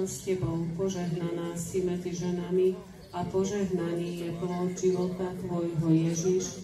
s tebou, požehnaná si medzi ženami a požehnaný je plod života tvojho, Ježiš.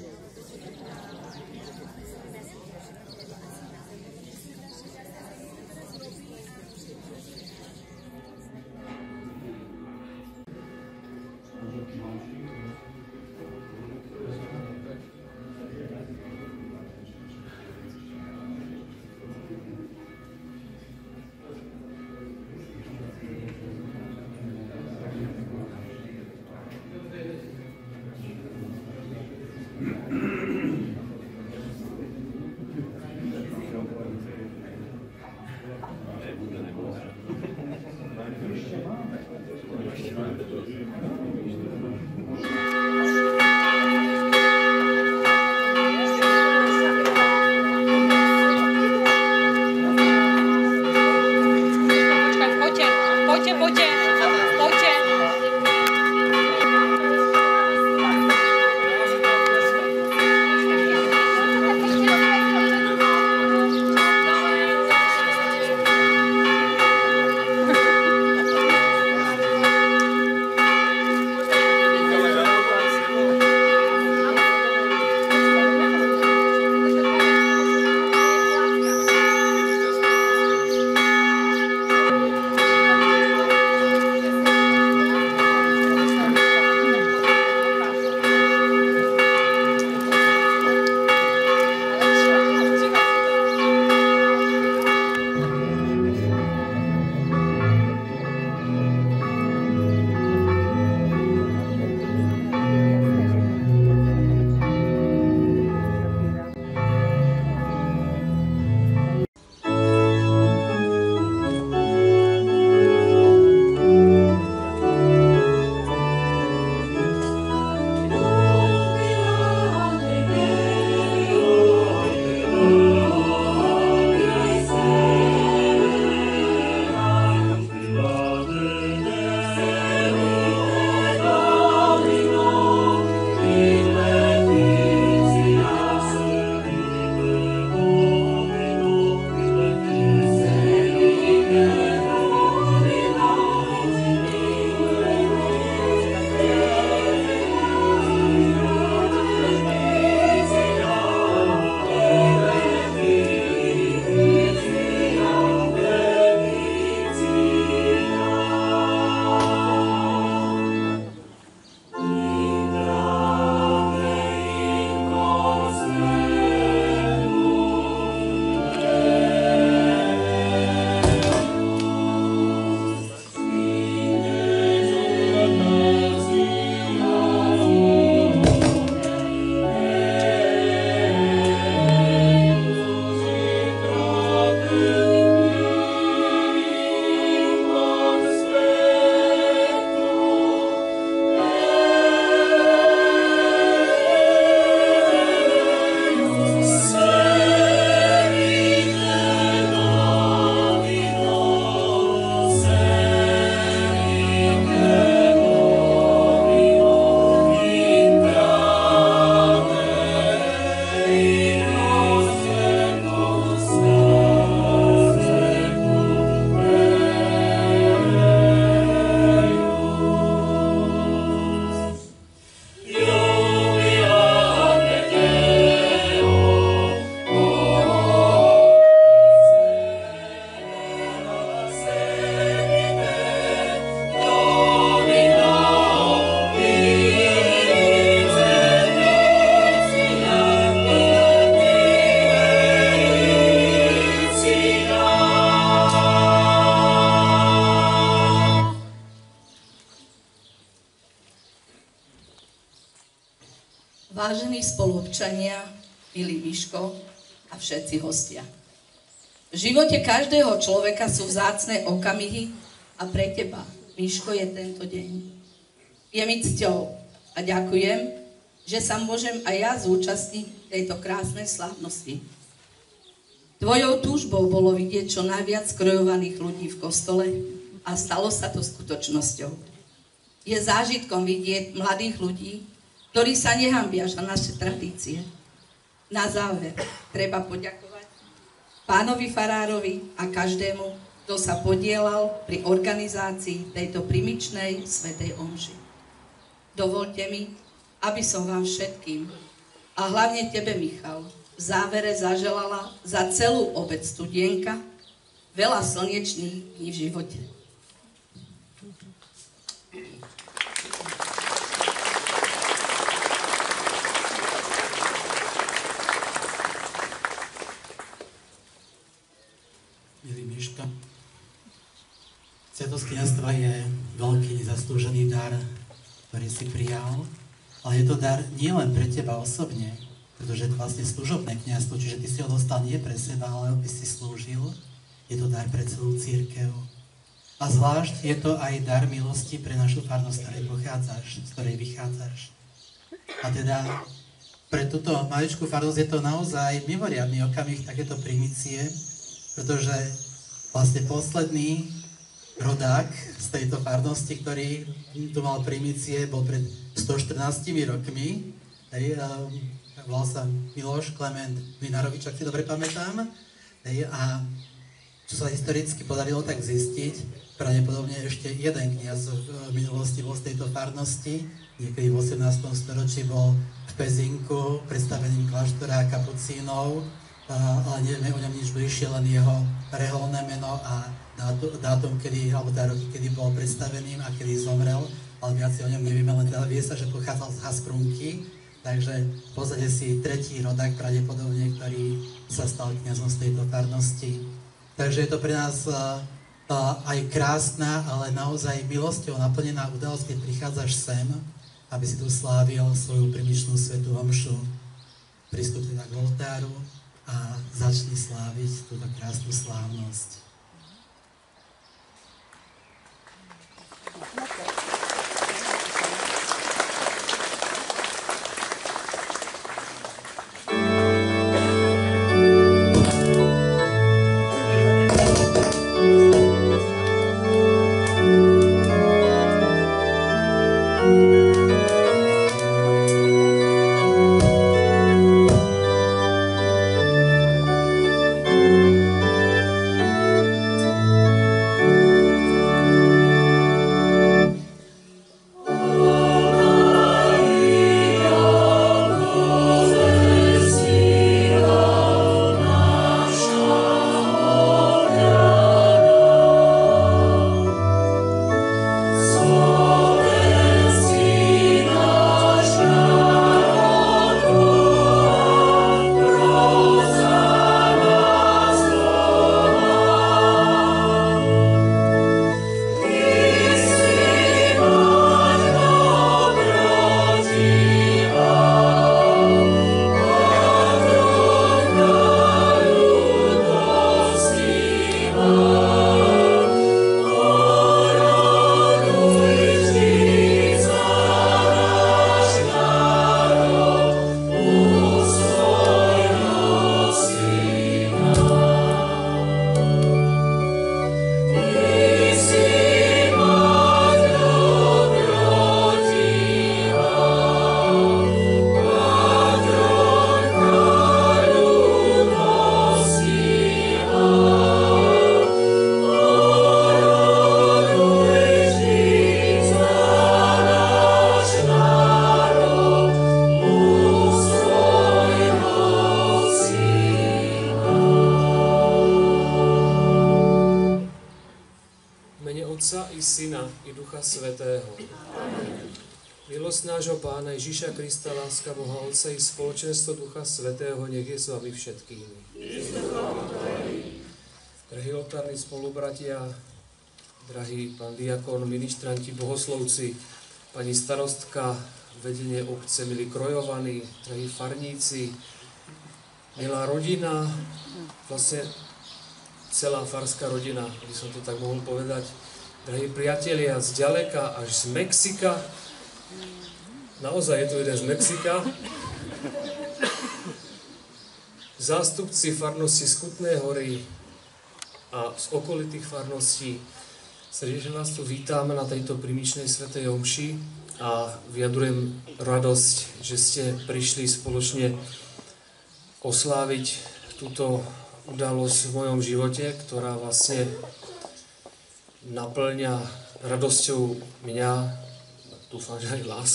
Vážení spoluobčania, milý Miško a všetci hostia. V živote každého človeka sú vzácne okamihy a pre teba, Miško, je tento deň. Je mi cťou a ďakujem, že sa môžem aj ja zúčastniť tejto krásnej slávnosti. Tvojou túžbou bolo vidieť čo najviac skrojovaných ľudí v kostole a stalo sa to skutočnosťou. Je zážitkom vidieť mladých ľudí, ktorí sa nehambia za naše tradície. Na záver treba poďakovať pánovi farárovi a každému, kto sa podielal pri organizácii tejto primičnej svätej omši. Dovoľte mi, aby som vám všetkým, a hlavne tebe, Michal, v závere zaželala za celú obec Studienka veľa slnečných dní v živote. Milý Miško, Sviatosť kňazstva je veľký nezaslúžený dar, ktorý si prijal, ale je to dar nielen pre teba osobne, pretože je to vlastne služobné kňazstvo, čiže ty si ho dostal nie pre seba, ale aby si slúžil. Je to dar pre celú cirkev. A zvlášť je to aj dar milosti pre našu farnosť, z ktorej vychádzaš. A teda pre túto maličkú farnosť je to naozaj mimoriadny okamih takéto primície, pretože vlastne posledný rodák z tejto farnosti, ktorý tu mal primície, bol pred 114 rokmi. Volal sa Miloš Klement Mlynarovič, ak si dobre pamätám. A čo sa historicky podarilo tak zistiť, pravdepodobne ešte jeden kňaz v minulosti bol z tejto farnosti. Niekedy v 18. storočí bol v Pezinku predstavením kláštora kapucínov, ale nevieme o ňom nič bližšie, len jeho reholné meno a dátum, alebo roky, kedy bol predstaveným a kedy zomrel, ale viac o ňom nevieme, len teda vie sa, že pochádzal z Hasprunky, takže v podstate si tretí rodák pravdepodobne, ktorý sa stal kňazom z tejto farnosti. Takže je to pre nás aj krásna, ale naozaj milosťou naplnená udalosť, keď prichádzaš sem, aby si tu slávil svoju primičnú svätú omšu. Pristup teda k oltáru a začni sláviť túto krásnu slávnosť. Syna i Ducha Svätého. Milosť nášho Pána Ježíša Krista, láska Boha Otca i spoločenstvo Ducha Svätého nech je s vami všetkými. Drahí oltárni spolubratia, drahý pán diakon, ministranti, bohoslovci, pani starostka, vedenie obce, milí krojovaní, drahí farníci, milá rodina, vlastne celá farská rodina, by som to tak mohol povedať, drahí priatelia z ďaleka až z Mexika, naozaj je to jeden z Mexika, zástupci farnosti z Kutnej Hory a z okolitých farností, srdečne vás tu vítame na tejto primičnej svätej omši a vyjadrujem radosť, že ste prišli spoločne osláviť túto udalosť v mojom živote, ktorá vlastne naplňa radosťou mňa, dúfam, že aj vás.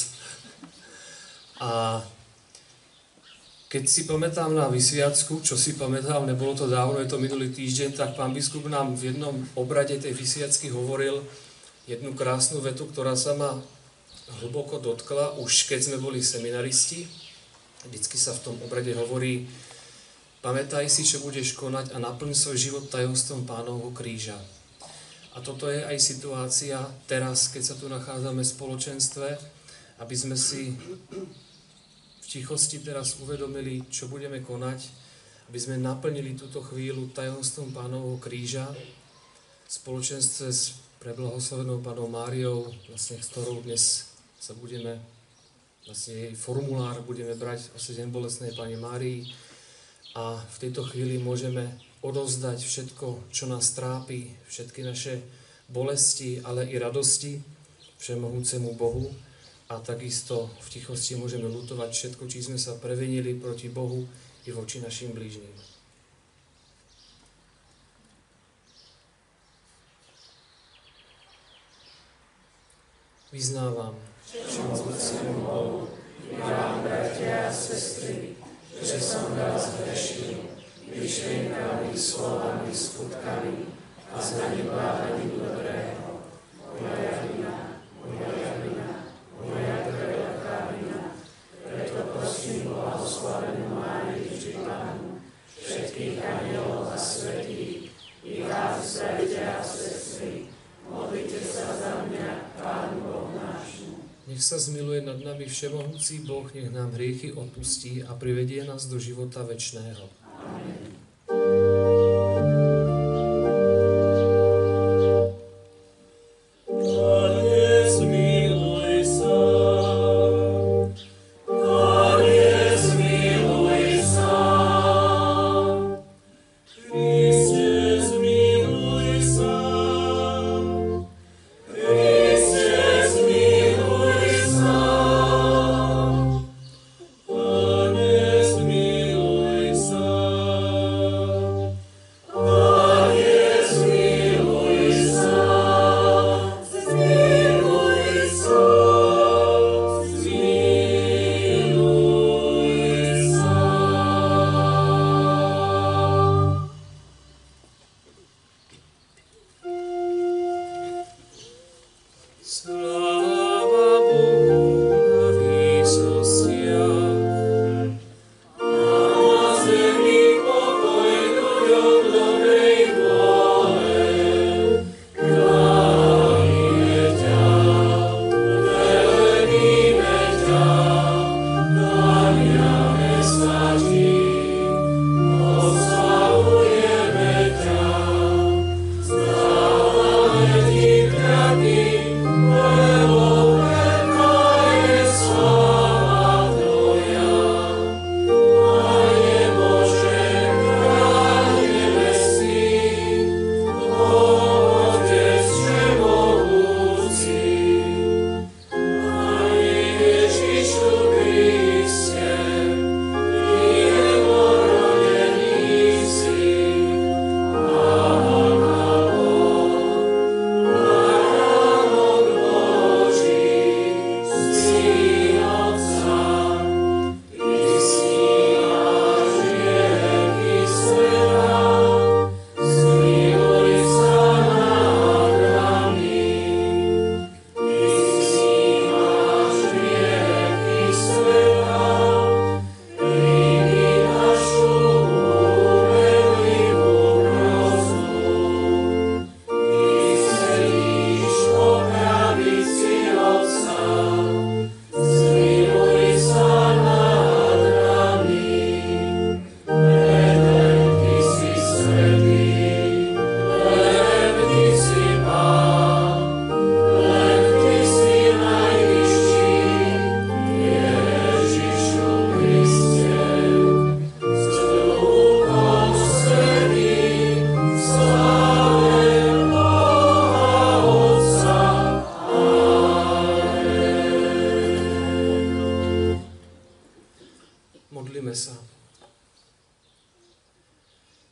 A keď si pamätám na vysviacku, čo si pamätám, nebolo to dávno, je to minulý týždeň, tak pán biskup nám v jednom obrade tej vysviacky hovoril jednu krásnu vetu, ktorá sa ma hlboko dotkla, už keď sme boli seminaristi. Vždycky sa v tom obrade hovorí: pamätaj si, čo budeš konať a naplň svoj život tajomstvom Pánovho kríža. A toto je aj situácia teraz, keď sa tu nachádzame v spoločenstve, aby sme si v tichosti teraz uvedomili, čo budeme konať, aby sme naplnili túto chvíľu tajomstvom Pánovho kríža v spoločenstve s preblahoslavenou Pannou Máriou, vlastne s ktorou dnes sa budeme, vlastne jej formulár budeme brať o Deň bolestnej Panne Márii a v tejto chvíli môžeme odovzdať všetko, čo nás trápi, všetky naše bolesti, ale i radosti všemohúcemu Bohu. A takisto v tichosti môžeme ľutovať všetko, či sme sa previnili proti Bohu i voči našim blížnym. Vyznávam všemohúcemu Bohu i vám, bratia a sestry, že som vás hrešil myšlienkami, slovami, skutkami a zanedbávaním dobrého. Moja vina, moja veľká vina. Preto prosím blahoslavenú Máriu vždy Pannu, všetkých anjelov a svätých, i vás, bratia a sestry, modlite sa za mňa, Pánu Bohu nášmu. Nech sa zmiluje nad nami všemohúci Boh, nech nám hriechy odpustí a privedie nás do života večného. Amen.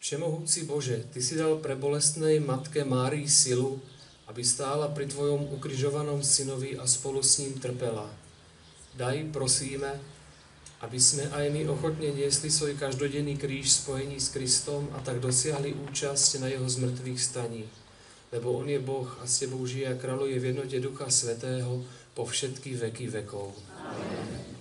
Všemohúci Bože, Ty si dal pre bolestnej matke Márii silu, aby stála pri tvojom ukrižovanom synovi a spolu s ním trpela. Daj, prosíme, aby sme aj my ochotne niesli svoj každodenný kríž v spojení s Kristom a tak dosiahli účasť na jeho zmrtvých staní. Lebo on je Boh a s tebou žije a kráľuje v jednote Ducha Svätého po všetky veky vekov. Amen.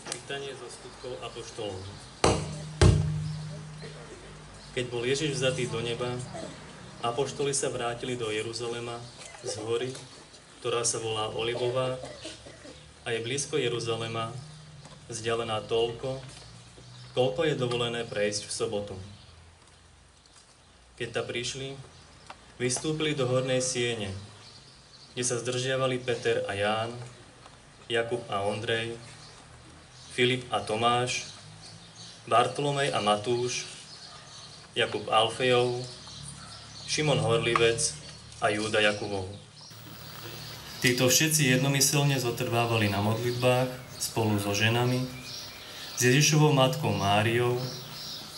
Čítanie zo skutkov apoštolov. Keď bol Ježiš vzatý do neba, apoštoli sa vrátili do Jeruzalema z hory, ktorá sa volá Olivová a je blízko Jeruzalema, vzdialená toľko, koľko je dovolené prejsť v sobotu. Keď tam prišli, vystúpili do hornej siene, kde sa zdržiavali Peter a Ján, Jakub a Ondrej, Filip a Tomáš, Bartolomej a Matúš, Jakub Alfejov, Šimon Horlivec a Júda Jakubov. Títo všetci jednomyselne zotrvávali na modlitbách spolu so ženami, s Ježišovou matkou Máriou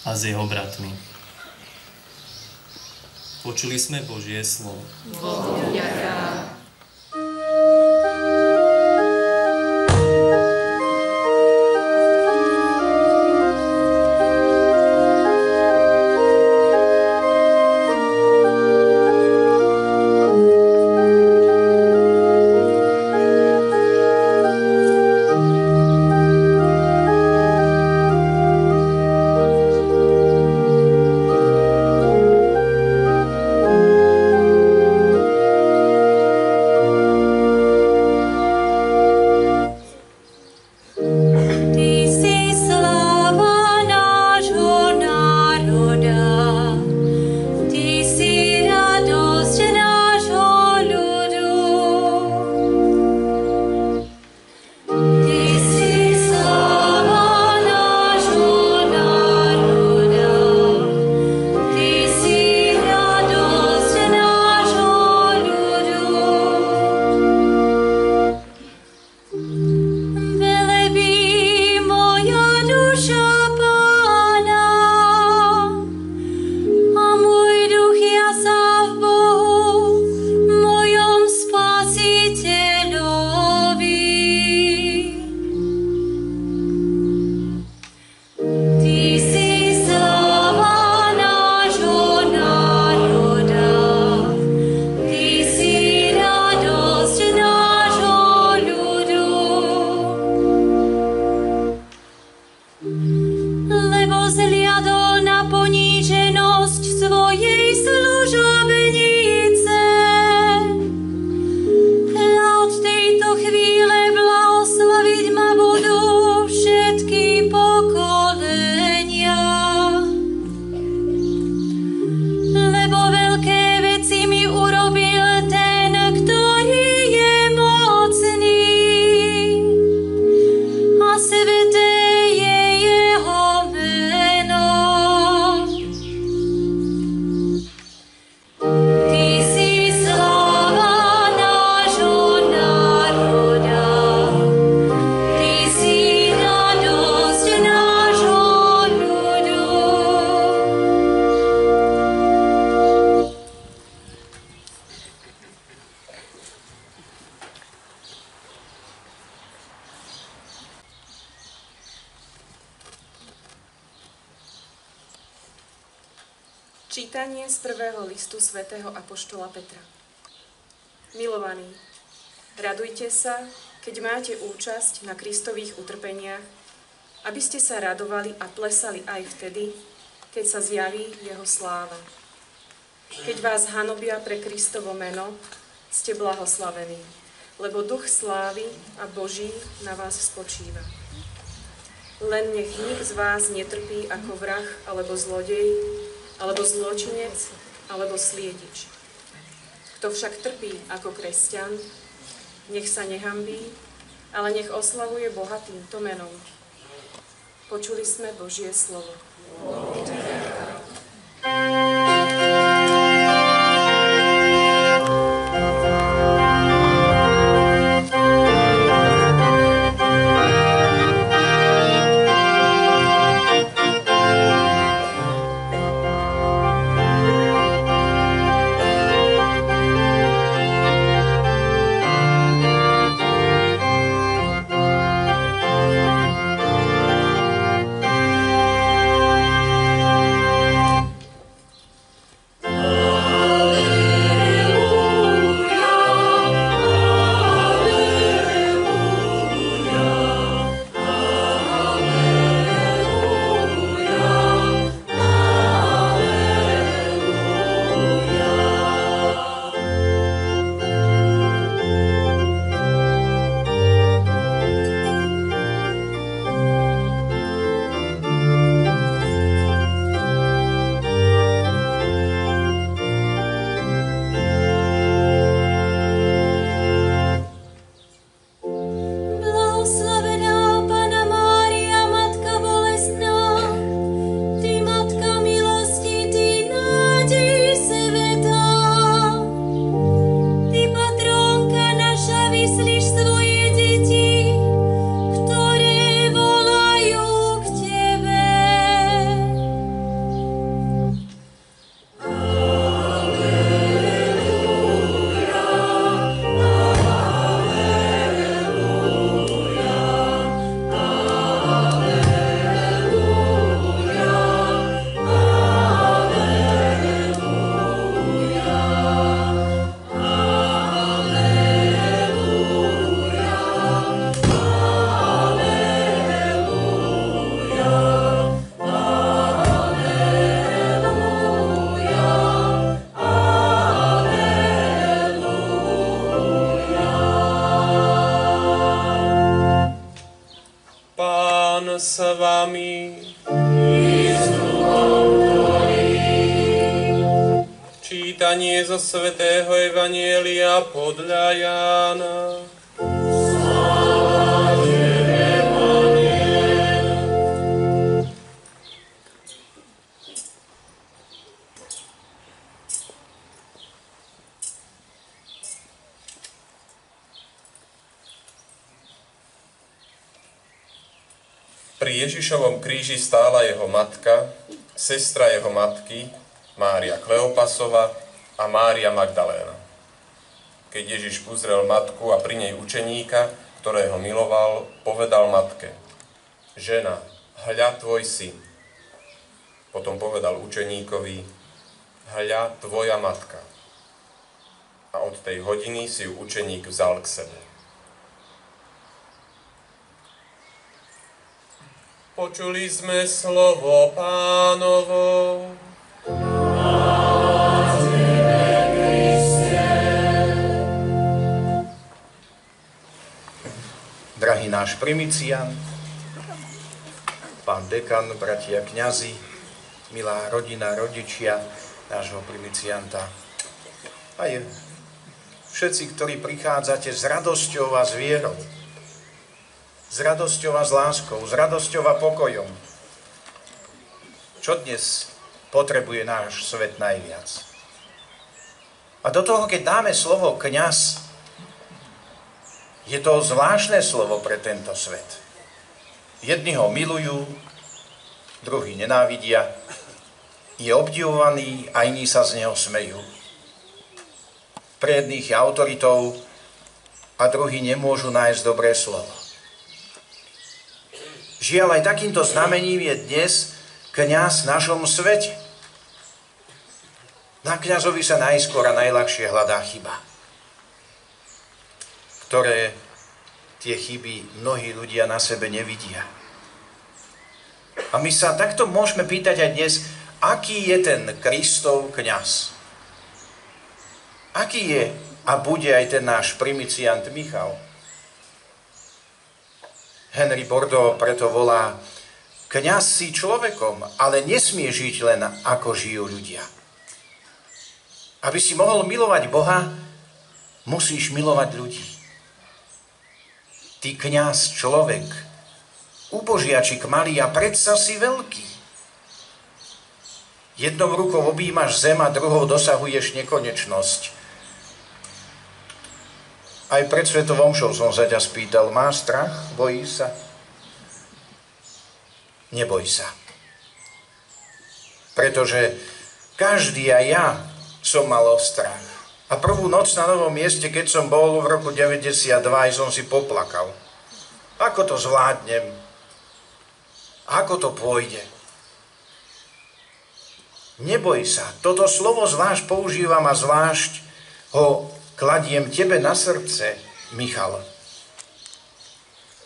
a s jeho bratmi. Počuli sme Božie slovo. Bohu vďaka. Čítanie z prvého listu svätého apoštola Petra. Milovaní, radujte sa, keď máte účasť na Kristových utrpeniach, aby ste sa radovali a plesali aj vtedy, keď sa zjaví jeho sláva. Keď vás hanobia pre Kristovo meno, ste blahoslavení, lebo duch slávy a Boží na vás spočíva. Len nech nik z vás netrpí ako vrah alebo zlodej, alebo zločinec, alebo sliedič. Kto však trpí ako kresťan, nech sa nehanbí, ale nech oslavuje Boha týmto menom. Počuli sme Božie slovo. Pán s vami. Čítanie zo svätého Evanjelia podľa Jána. Pri Ježišovom kríži stála jeho matka, sestra jeho matky, Mária Kleopasova a Mária Magdaléna. Keď Ježiš uzrel matku a pri nej učeníka, ktorého miloval, povedal matke: Žena, hľa tvoj syn. Potom povedal učeníkovi: Hľa tvoja matka. A od tej hodiny si ju učeník vzal k sebe. Počuli sme slovo Pánovo. Drahý náš primicián, pán dekan, bratia kňazi, milá rodina, rodičia nášho primicianta, aj všetci, ktorí prichádzate s radosťou a s vierou, s radosťou a s láskou, s radosťou a pokojom. Čo dnes potrebuje náš svet najviac? A do toho, keď dáme slovo kňaz, je to zvláštne slovo pre tento svet. Jedni ho milujú, druhí nenávidia, je obdivovaný a iní sa z neho smejú. Pre jedných je autoritou a druhí nemôžu nájsť dobré slovo. Žiaľ, aj takýmto znamením je dnes kňaz v našom svete. Na kňazovi sa najskôr a najľahšie hľadá chyba, ktoré tie chyby mnohí ľudia na sebe nevidia. A my sa takto môžeme pýtať aj dnes, aký je ten Kristov kňaz? Aký je a bude aj ten náš primiciant Michal? Henry Bordeaux preto volá: kňaz si človekom, ale nesmie žiť len ako žijú ľudia. Aby si mohol milovať Boha, musíš milovať ľudí. Ty kňaz, človek, ubožiačik malý a predsa si veľký. Jednou rukou objímaš zem a druhou dosahuješ nekonečnosť. Aj pred svetou omšou som sa ťa spýtal: má strach? Bojí sa? Neboj sa. Pretože každý, aj ja, som mal strach. A prvú noc na novom mieste, keď som bol v roku 92, aj som si poplakal. Ako to zvládnem? Ako to pôjde? Neboj sa. Toto slovo zvlášť používam a zvlášť ho kladiem tebe na srdce, Michal.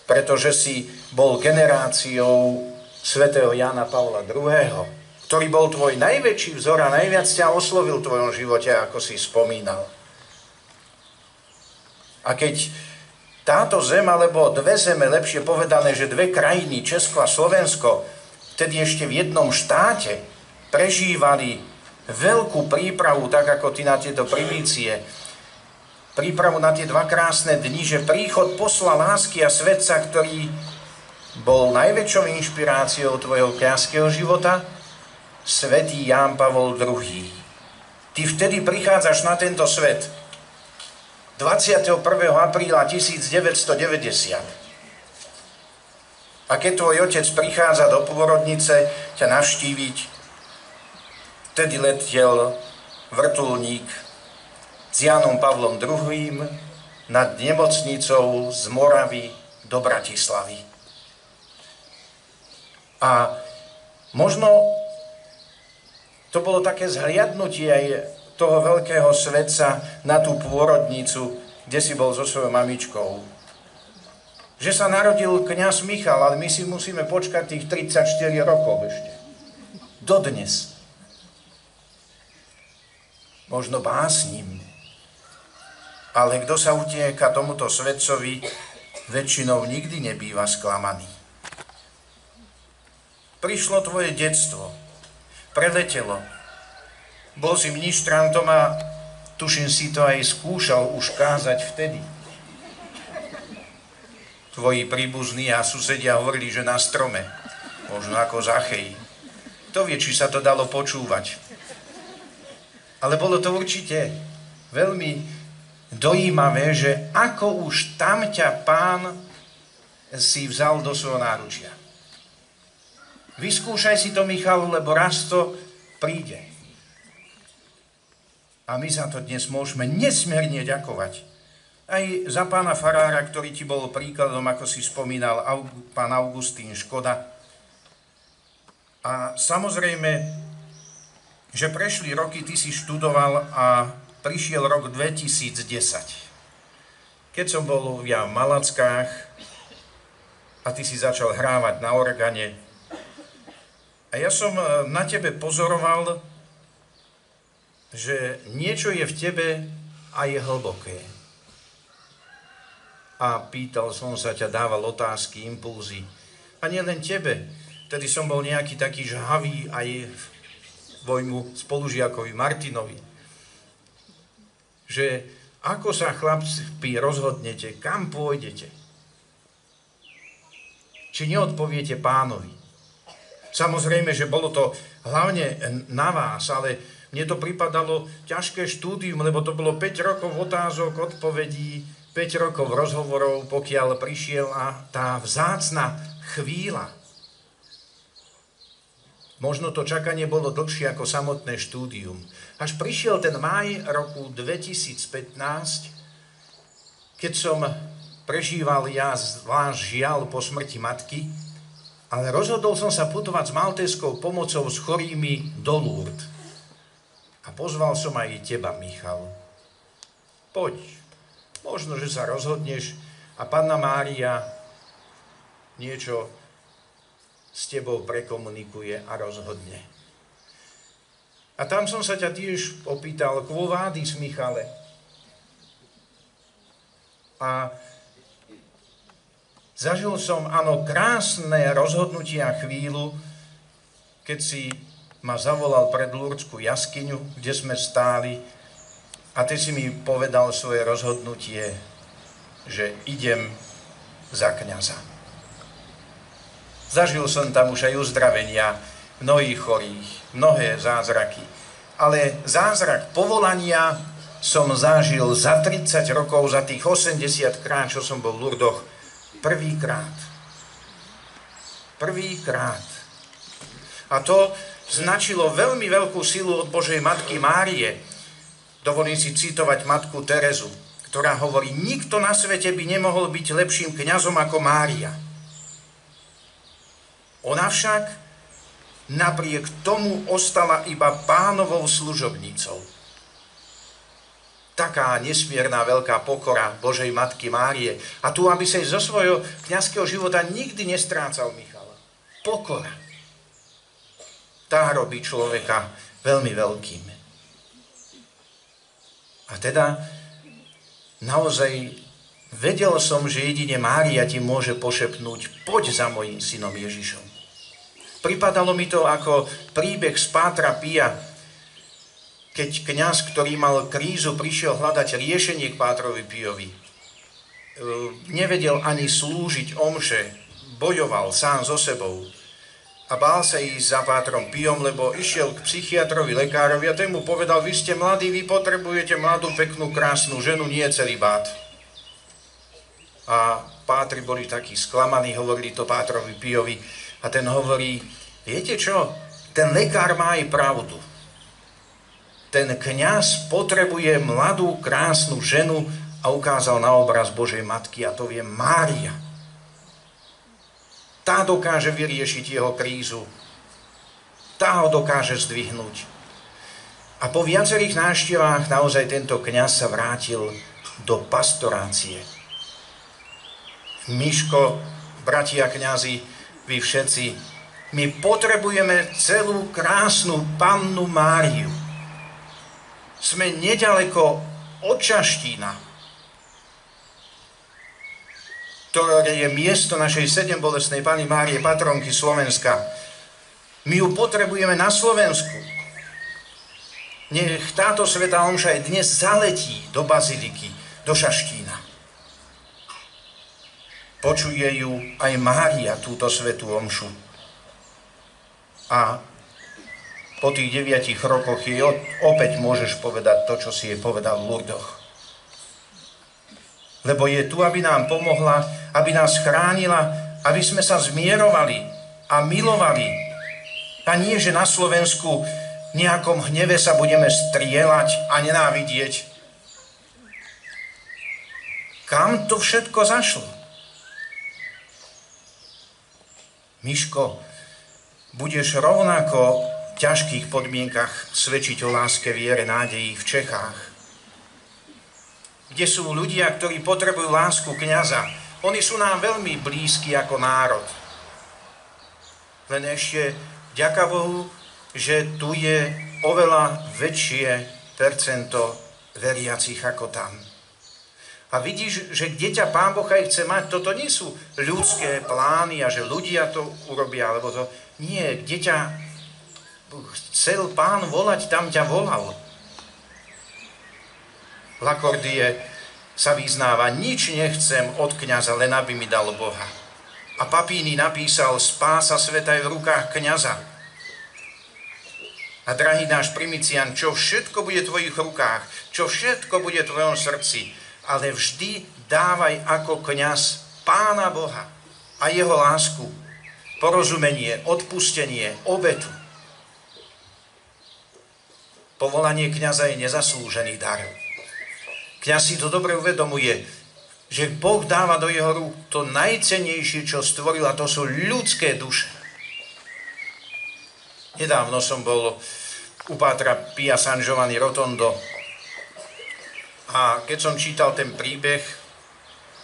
Pretože si bol generáciou svätého Jána Pavla II., ktorý bol tvoj najväčší vzor a najviac ťa oslovil v tvojom živote, ako si spomínal. A keď táto zem, alebo dve zeme, lepšie povedané, že dve krajiny, Česko a Slovensko, vtedy ešte v jednom štáte prežívali veľkú prípravu, tak ako ty na tieto primície, prípravu na tie dva krásne dni, že príchod posla lásky a svetca, ktorý bol najväčšou inšpiráciou tvojho kňazského života, svätý Ján Pavol II. Ty vtedy prichádzaš na tento svet 21. apríla 1990. A keď tvoj otec prichádza do pôrodnice ťa navštíviť, vtedy letel vrtuľník s Jánom Pavlom II. Nad nemocnicou z Moravy do Bratislavy. A možno to bolo také zhliadnutie aj toho veľkého svetca na tú pôrodnicu, kde si bol so svojou mamičkou. Že sa narodil kňaz Michal, ale my si musíme počkať tých 34 rokov ešte. Dodnes. Možno básním. Ale kto sa utieka tomuto svetcovi, väčšinou nikdy nebýva sklamaný. prišlo tvoje detstvo, preletelo. Bol si ministrantom a tuším si to aj skúšal už kázať vtedy. Tvoji príbuzní a susedia hovorili, že na strome, možno ako Zachej. Kto vie, či sa to dalo počúvať. Ale bolo to určite veľmi dojímavé, že ako už tam ťa Pán si vzal do svojho náručia. Vyskúšaj si to, Michal, lebo raz to príde. A my za to dnes môžeme nesmierne ďakovať. Aj za pána farára, ktorý ti bol príkladom, ako si spomínal, pán Augustín Škoda. A samozrejme, že prešli roky, ty si študoval a prišiel rok 2010. Keď som bol ja v Malackách a ty si začal hrávať na organe, a ja som na tebe pozoroval, že niečo je v tebe a je hlboké. A pýtal som sa ťa, dával otázky, impulzy. A nie len tebe. Tedy som bol nejaký taký žhavý aj tvojmu spolužiakovi Martinovi. Že ako sa chlapci rozhodnete, kam pôjdete? Či neodpoviete Pánovi? Samozrejme, že bolo to hlavne na vás, ale mne to pripadalo ťažké štúdium, lebo to bolo 5 rokov otázok, odpovedí, 5 rokov rozhovorov, pokiaľ prišiel tá vzácna chvíľa. Možno to čakanie bolo dlhšie ako samotné štúdium. Až prišiel ten máj roku 2015, keď som prežíval ja zvlášť žiaľ po smrti matky, ale rozhodol som sa putovať s maltézskou pomocou s chorými do Lourdes. A pozval som aj teba, Michal. Poď. Možno, že sa rozhodneš a Panna Mária niečo s tebou prekomunikuje a rozhodne. A tam som sa ťa tiež opýtal, quo vadis, Michale? A zažil som, áno, krásne rozhodnutie a chvíľu, keď si ma zavolal pred Lurdskú jaskyňu, kde sme stáli, a ty si mi povedal svoje rozhodnutie, že idem za kňaza. Zažil som tam už aj uzdravenia mnohých chorých, mnohé zázraky. Ale zázrak povolania som zažil za 30 rokov, za tých 80 krát, čo som bol v Lurdoch, prvýkrát. Prvýkrát. A to značilo veľmi veľkú silu od Božej Matky Márie. Dovolím si citovať matku Terezu, ktorá hovorí, nikto na svete by nemohol byť lepším kňazom ako Mária. Ona však napriek tomu ostala iba Pánovou služobnicou. Taká nesmierna veľká pokora Božej Matky Márie. A tu, aby sa zo svojho kňazského života nikdy nestrácal, Michala. Pokora. Tá robí človeka veľmi veľkým. A teda naozaj vedel som, že jedine Mária ti môže pošepnúť, poď za mojím synom Ježišom. Pripadalo mi to ako príbeh z Pátra Pia, keď kňaz, ktorý mal krízu, prišiel hľadať riešenie k Pátrovi Piovi. Nevedel ani slúžiť omše, bojoval sám so sebou. A bál sa ísť za Pátrom Piom, lebo išiel k psychiatrovi, lekárovi a ten mu povedal, vy ste mladí, vy potrebujete mladú, peknú, krásnu ženu, nie celibát. A pátri boli takí sklamaní, hovorili to Pátrovi Piovi a ten hovorí, viete čo, ten lekár má aj pravdu. Ten kňaz potrebuje mladú, krásnu ženu a ukázal na obraz Božej Matky a to je Mária. Tá dokáže vyriešiť jeho krízu. Tá ho dokáže zdvihnúť. A po viacerých návštevách naozaj tento kňaz sa vrátil do pastorácie. Miško, bratia kňazi, vy všetci, my potrebujeme celú krásnu Pannu Máriu. Sme nedaleko od Čaštína, ktoré je miesto našej sedembolestnej Panny Márie, patronky Slovenska. My ju potrebujeme na Slovensku. Nech táto svätá omša aj dnes zaletí do baziliky, do Šaštína. Počuje ju aj Mária, túto svätú omšu. A po tých 9 rokoch jej opäť môžeš povedať to, čo si jej povedal v Lurdoch. Lebo je tu, aby nám pomohla, aby nás chránila, aby sme sa zmierovali a milovali. A nie, že na Slovensku v nejakom hneve sa budeme strieľať a nenávidieť. Kam to všetko zašlo? Miško, budeš rovnako v ťažkých podmienkach svedčiť o láske, viere, nádeji v Čechách, kde sú ľudia, ktorí potrebujú lásku kňaza. Oni sú nám veľmi blízki ako národ. Len ešte vďaka Bohu, že tu je oveľa väčšie percento veriacich ako tam. A vidíš, že kde ťa Pán Boh aj chce mať, toto nie sú ľudské plány a že ľudia to urobia, alebo to nie, kde ťa chcel Pán volať, tam ťa volal. Lakordie sa vyznáva, nič nechcem od kňaza, len aby mi dal Boha. A Papíny napísal, spása sveta je v rukách kňaza. A drahý náš Primicián, čo všetko bude v tvojich rukách, čo všetko bude v tvojom srdci, ale vždy dávaj ako kňaz Pána Boha a jeho lásku, porozumenie, odpustenie, obetu. Povolanie kňaza je nezaslúžený dar. Kňaz si to dobre uvedomuje, že Boh dáva do jeho rúk to najcennejšie, čo stvoril, a to sú ľudské duše. Nedávno som bol u pátra Pia San Giovanni Rotondo a keď som čítal ten príbeh,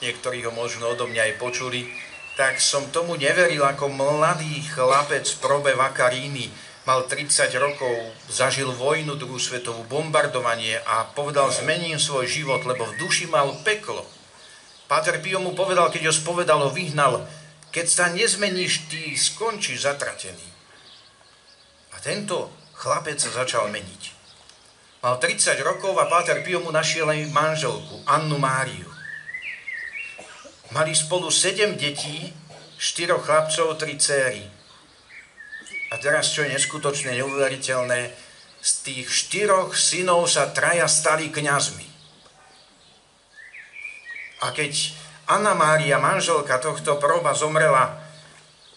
niektorí ho možno odo mňa aj počuli, tak som tomu neveril, ako mladý chlapec Probe Vaccarini, mal 30 rokov, zažil vojnu, druhú svetovú, bombardovanie a povedal, zmením svoj život, lebo v duši mal peklo. Páter Pio mu povedal, keď ho spovedal, ho vyhnal, keď sa nezmeníš, ty skončíš zatratený. A tento chlapec sa začal meniť. Mal 30 rokov a Páter Pio mu našiel aj manželku, Annu Máriu. Mali spolu 7 detí, 4 chlapcov, 3 céry. A teraz, čo je neskutočne neuveriteľné, z tých 4 synov sa 3 stali kňazmi. A keď Anna Mária, manželka tohto Proba, zomrela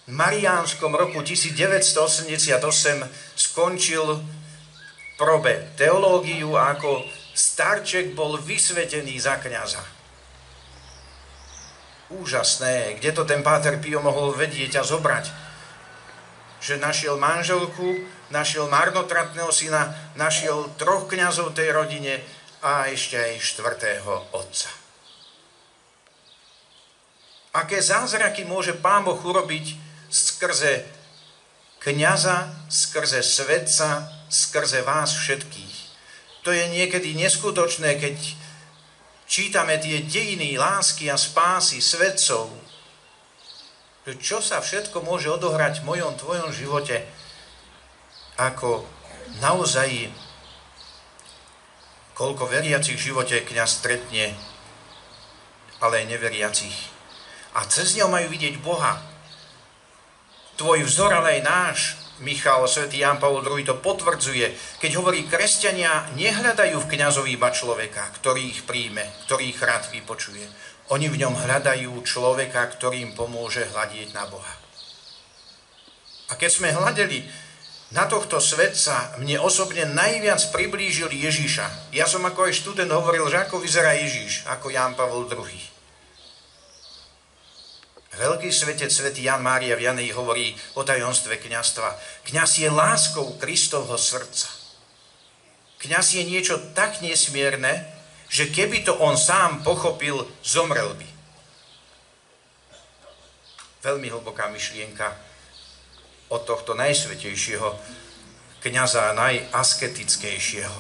v mariánskom roku 1988, skončil Probe teológiu a ako starček bol vysvetený za kňaza. Úžasné, kde to ten Páter Pio mohol vedieť a zobrať? Že našiel manželku, našiel marnotratného syna, našiel 3 kňazov tej rodine a ešte aj 4. otca. Aké zázraky môže Pán Boh urobiť skrze kňaza, skrze svetca, skrze vás všetkých. To je niekedy neskutočné, keď čítame tie dejiny lásky a spásy svetcov. Čo sa všetko môže odohrať v mojom, tvojom živote, ako naozaj koľko veriacich v živote kňaz stretne, ale aj neveriacich. A cez ňo majú vidieť Boha. Tvoj vzor, ale aj náš, Michal, svätý Ján Pavol II to potvrdzuje, keď hovorí, kresťania nehľadajú v kňazovi iba človeka, ktorý ich príjme, ktorý ich rád vypočuje. Oni v ňom hľadajú človeka, ktorý im pomôže hľadieť na Boha. A keď sme hľadeli na tohto svetca, mne osobne najviac priblížil Ježiša. Ja som ako aj študent hovoril, že ako vyzerá Ježiš, ako Ján Pavol II. Veľký svetec svätý Ján Mária Vianney hovorí o tajomstve kňazstva. Kňaz je láskou Kristovho srdca. Kňaz je niečo tak nesmierne, že keby to on sám pochopil, zomrel by. Veľmi hlboká myšlienka od tohto najsvätejšieho kňaza, najasketickejšieho.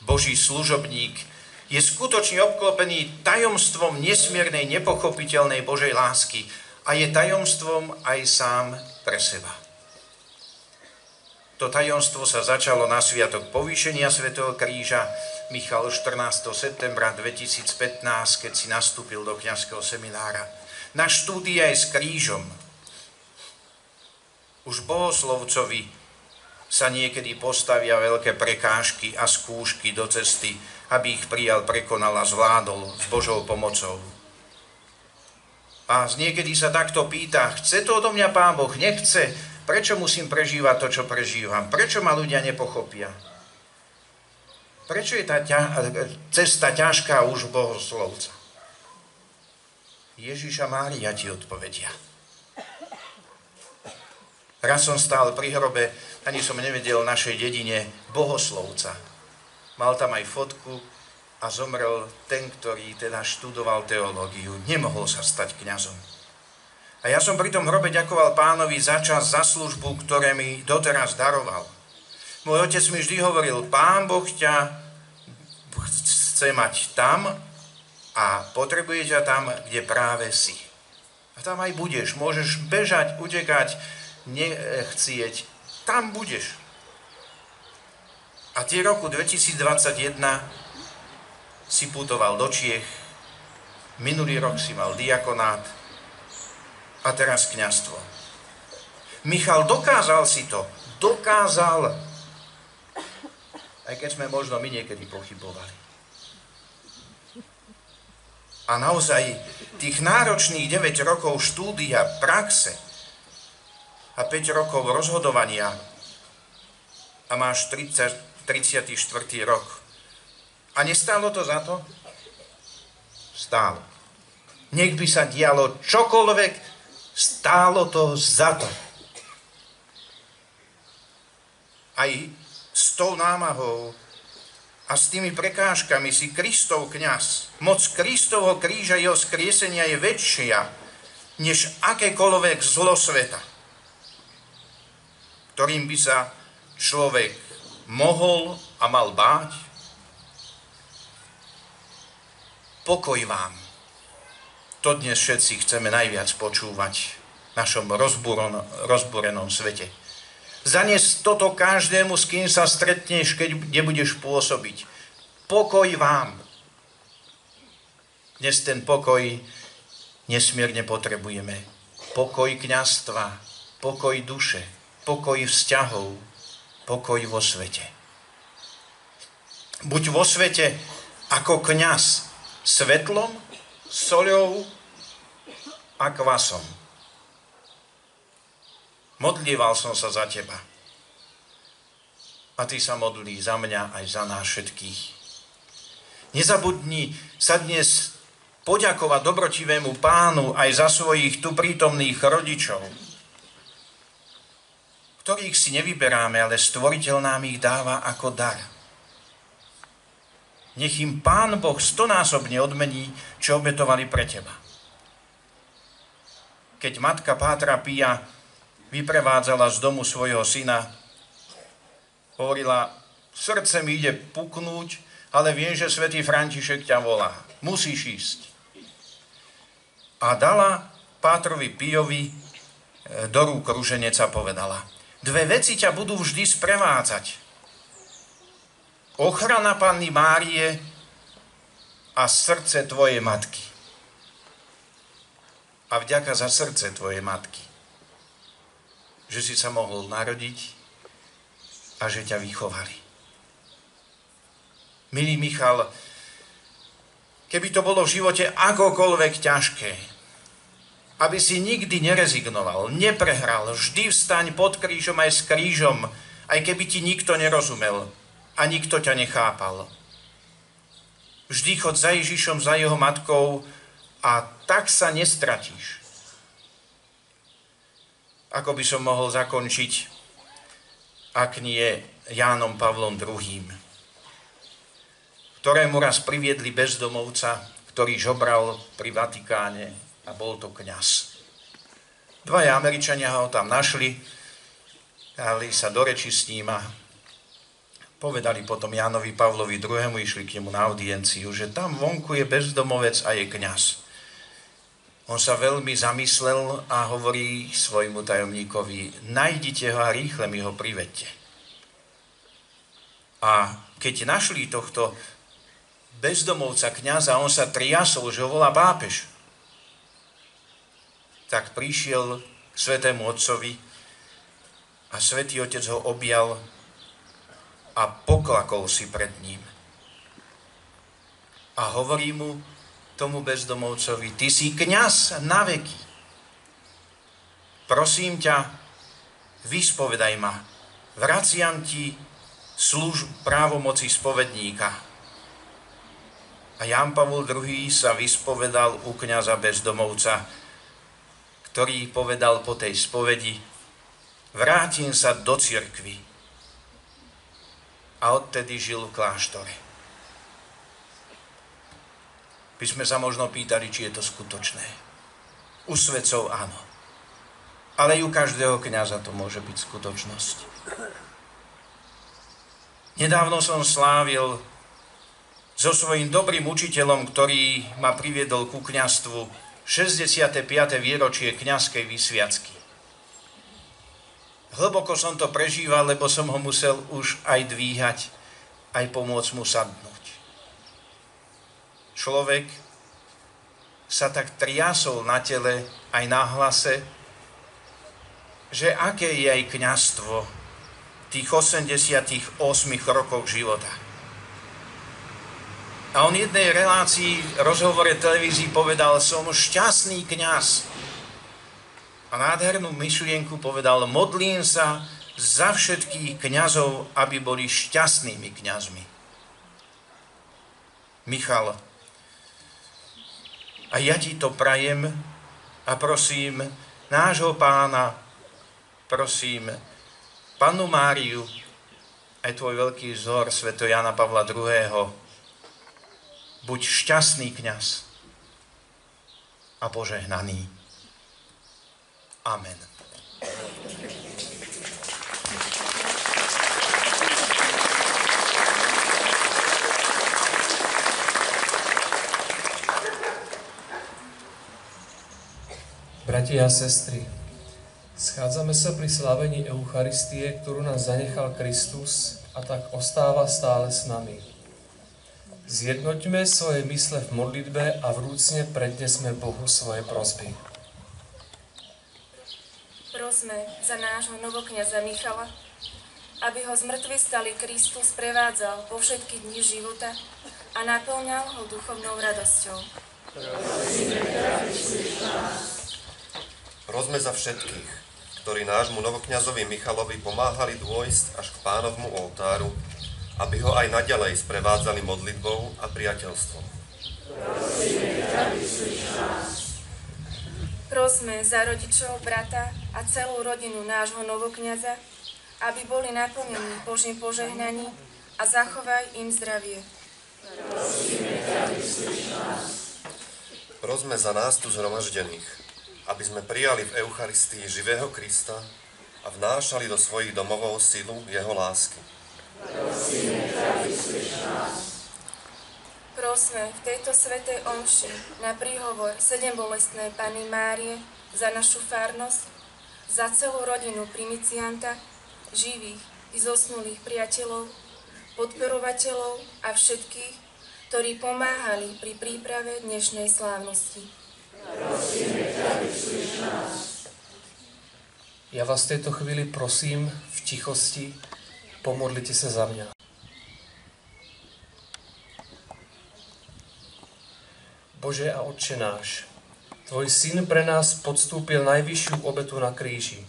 Boží služobník je skutočne obklopený tajomstvom nesmiernej, nepochopiteľnej Božej lásky a je tajomstvom aj sám pre seba. To tajomstvo sa začalo na sviatok povýšenia Svätého Kríža Michal 14. septembra 2015, keď si nastúpil do kňazského seminára. Na štúdii aj s krížom. Už bohoslovcovi sa niekedy postavia veľké prekážky a skúšky do cesty, aby ich prijal, prekonal a zvládol s Božou pomocou. A niekedy sa takto pýta, chce to odo mňa Pán Boh, nechce? Prečo musím prežívať to, čo prežívam? Prečo ma ľudia nepochopia? Prečo je tá cesta ťažká už bohoslovca? Ježiš a Mária ti odpovedia. Raz som stál pri hrobe, ani som nevedel v našej dedine bohoslovca. Mal tam aj fotku a zomrel ten, ktorý teda študoval teológiu. Nemohol sa stať kňazom. A ja som pri tom hrobe ďakoval Pánovi za čas, za službu, ktoré mi doteraz daroval. Môj otec mi vždy hovoril, Pán Boh ťa chce mať tam a potrebuje ťa tam, kde práve si. A tam aj budeš. Môžeš bežať, utekať, nechcieť. Tam budeš. A tie roku 2021 si putoval do Čiech, minulý rok si mal diakonát a teraz kňazstvo. Michal, dokázal si to. Dokázal. Aj keď sme možno my niekedy pochybovali. A naozaj tých náročných 9 rokov štúdia, praxe a 5 rokov rozhodovania a máš 34. rok. A nestálo to za to? Stálo. Nech by sa dialo čokoľvek, stálo to za to. Aj s tou námahou a s tými prekážkami si Kristov kňaz. Moc Kristovho kríža jeho skriesenia je väčšia, než akékoľvek zlo sveta, ktorým by sa človek mohol a mal báť. Pokoj vám. To dnes všetci chceme najviac počúvať v našom rozbúrenom svete. Zanes toto každému, s kým sa stretneš, kde budeš pôsobiť. Pokoj vám. Dnes ten pokoj nesmierne potrebujeme. Pokoj kňazstva, pokoj duše, pokoj vzťahov, pokoj vo svete. Buď vo svete ako kňaz svetlom, soľou a kvasom. Modlieval som sa za teba. A ty sa modlí za mňa aj za nás všetkých. Nezabudni sa dnes poďakovať dobrotivému Pánu aj za svojich tu prítomných rodičov, ktorých si nevyberáme, ale Stvoriteľ nám ich dáva ako dar. Nech im Pán Boh 100-násobne odmení, čo obetovali pre teba. Keď matka Pátra Pia vyprevádzala z domu svojho syna, hovorila, srdce mi ide puknúť, ale viem, že svätý František ťa volá. Musíš ísť. A dala Pátrovi Piovi do rúk ruženec a povedala, 2 veci ťa budú vždy sprevádzať. Ochrana Panny Márie a srdce tvojej matky. A vďaka za srdce tvojej matky, že si sa mohol narodiť a že ťa vychovali. Milý Michal, keby to bolo v živote akokoľvek ťažké, aby si nikdy nerezignoval, neprehral, vždy vstaň pod krížom aj s krížom, aj keby ti nikto nerozumel a nikto ťa nechápal. Vždy chod za Ježišom, za jeho matkou a tak sa nestratíš. Ako by som mohol zakončiť, ak nie Jánom Pavlom II, ktorému raz priviedli bezdomovca, ktorý žobral pri Vatikáne a bol to kňaz. 2 Američania ho tam našli, dali sa do reči s ním a povedali potom Jánovi Pavlovi II, išli k nemu na audienciu, že tam vonku je bezdomovec a je kňaz. On sa veľmi zamyslel a hovorí svojmu tajomníkovi: nájdite ho a rýchle mi ho privedte. A keď našli tohto bezdomovca kňaza, on sa triasol, že ho volá pápež. Tak prišiel k svätému otcovi a svätý otec ho objal a poklakol si pred ním. A hovorí mu, tomu bezdomovcovi: ty si kňaz na veky. Prosím ťa, vyspovedaj ma. Vraciam ti právomoci spovedníka. A Ján Pavol II sa vyspovedal u kňaza bezdomovca, ktorý povedal po tej spovedi: vrátim sa do cirkvi. A odtedy žil v kláštore. By sme sa možno pýtali, či je to skutočné. U svetcov áno. Ale i u každého kňaza to môže byť skutočnosť. Nedávno som slávil so svojím dobrým učiteľom, ktorý ma priviedol ku kňazstvu, 65. výročie kňazskej vysviacky. Hlboko som to prežíval, lebo som ho musel už aj dvíhať, aj pomôcť mu sadnúť. Človek sa tak triasol na tele aj na hlase, že aké je aj kňazstvo tých 88 rokov života. A on v jednej relácii, rozhovore televízii povedal: som šťastný kňaz. A nádhernú myšlienku povedal: modlím sa za všetkých kňazov, aby boli šťastnými kňazmi. Michal, a ja ti to prajem a prosím nášho Pána, prosím Pannu Máriu, aj tvoj veľký vzor, svätého Jána Pavla II. Buď šťastný kňaz a požehnaný. Amen. Bratia a sestry, schádzame sa pri slávení Eucharistie, ktorú nám zanechal Kristus a tak ostáva stále s nami. Zjednoťme svoje mysle v modlitbe a vrúcne prednesme Bohu svoje prosby. Prosme za nášho novokňaza Michala, aby ho zmŕtvychvstalý Kristus prevádzal po všetky dni života a naplňal ho duchovnou radosťou. Prosme za všetkých, ktorí nášmu novokňazovi Michalovi pomáhali dôjsť až k Pánovmu oltáru, aby ho aj naďalej sprevádzali modlitbou a priateľstvom. Prosme za rodičov, brata a celú rodinu nášho novokňaza, aby boli naplnení Božím požehnaním a zachovaj im zdravie. Prosme za nás tu zhromaždených, aby sme prijali v Eucharistii živého Krista a vnášali do svojich domovov silu jeho lásky. Prosme v tejto svätej omši na príhovor sedembolestnej Panny Márie za našu farnosť, za celú rodinu primicianta, živých i zosnulých priateľov, podporovateľov a všetkých, ktorí pomáhali pri príprave dnešnej slávnosti. Ja vás v tejto chvíli prosím v tichosti, pomodlite sa za mňa. Bože a Otče náš, Tvoj Syn pre nás podstúpil najvyššiu obetu na kríži.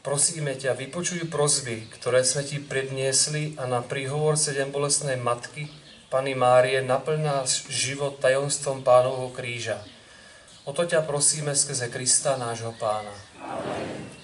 Prosíme ťa, vypočuj prosby, ktoré sme Ti predniesli a na príhovor sedembolestnej Matky, Panny Márie, naplň náš život tajomstvom Pánovho kríža. O to ťa prosíme skrze Krista, nášho Pána. Amen.